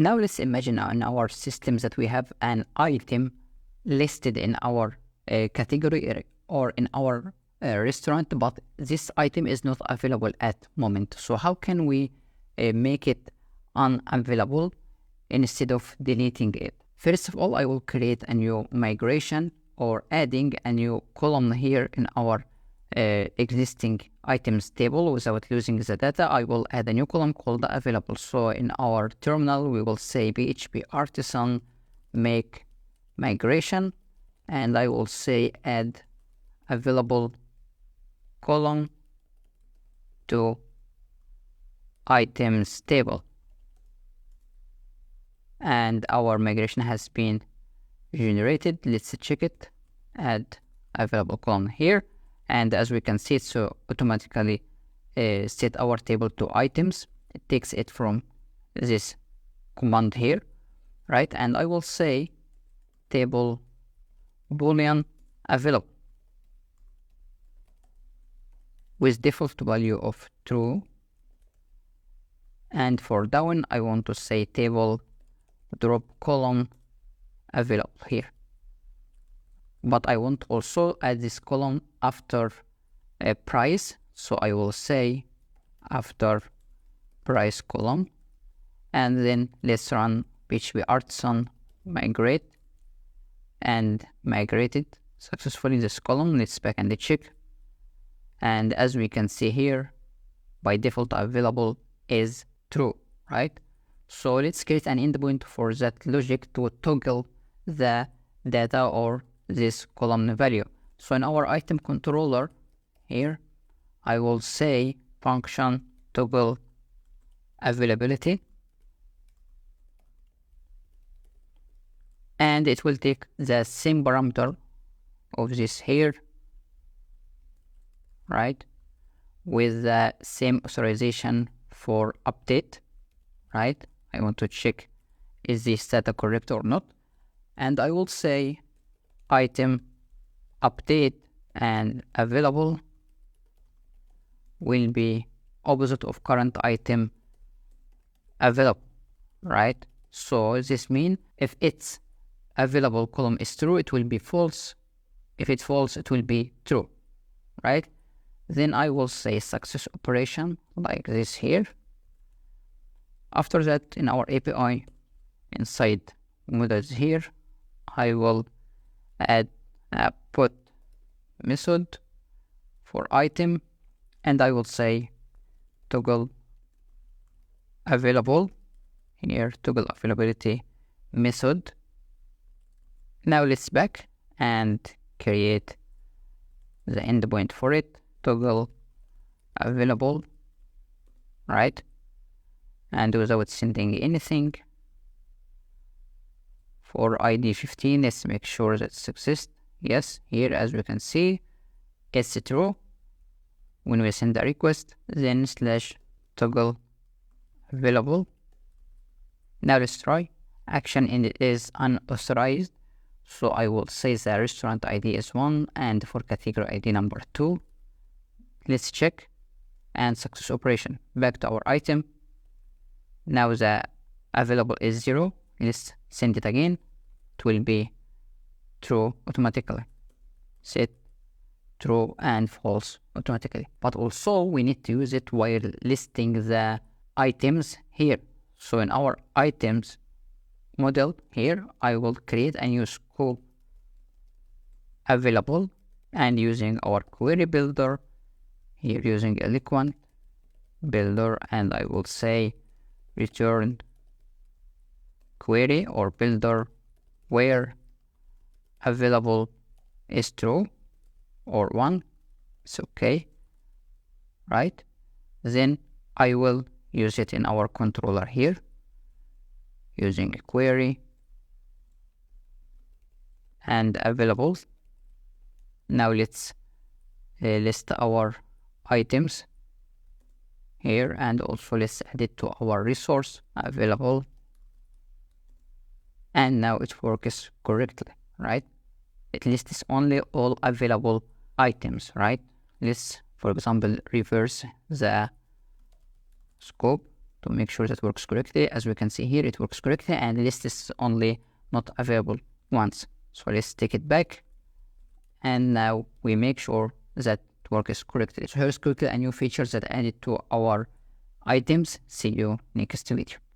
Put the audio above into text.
Now let's imagine in our system that we have an item listed in our category or in our restaurant, but this item is not available at moment. So how can we make it unavailable instead of deleting it? First of all, I will create a new migration or adding a new column here in our existing items table without losing the data. I will add a new column called available. So in our terminal, we will say PHP artisan make migration, and I will say add available column to items table. And our migration has been generated. Let's check it. Add available column here. And as we can see, it so automatically set our table to items. It takes it from this command here, right? And I will say table boolean available with default value of true. And for down, I want to say table drop column available here. But I want also add this column after a price. So I will say after price column, and then let's run PHP artisan migrate, and migrated successfully this column. Let's back and check. And as we can see here, by default available is true, right? So let's create an endpoint for that logic to toggle the data or this column value. So in our item controller here, I will say function toggle availability, and it will take the same parameter of this here, right, with the same authorization for update, right? I want to check is this data correct or not, and I will say item update and available will be opposite of current item available, right? So this means if its available column is true, it will be false. If it's false, it will be true, right? Then I will say success operation like this here. After that, in our API inside models here, I will add a put method for item, and I will say toggle available here, toggle availability method. Now let's back and create the endpoint for it, toggle available, right? And without sending anything. For ID 15, let's make sure that it exists. Yes, here as we can see, it's true. When we send a request, then slash toggle available. Now let's try. Action in it is unauthorized. So I will say the restaurant ID is 1 and for category ID number 2. Let's check and success operation. Back to our item. Now the available is 0. Let's send it again. It will be true automatically. Set true and false automatically. But also we need to use it while listing the items here. So in our items model here, I will create a new scope available, and using our query builder here, using eloquent builder, and I will say return query or builder where available is true or 1. It's okay, right? Then I will use it in our controller here using a query and available. Now let's list our items here, and also let's add it to our resource available. And now it works correctly, right? It lists only all available items, right? Let's, for example, reverse the scope to make sure that works correctly. As we can see here, it works correctly, and list is only not available once. So let's take it back, and now we make sure that it works correctly. So here's quickly a new feature that added to our items. See you next video.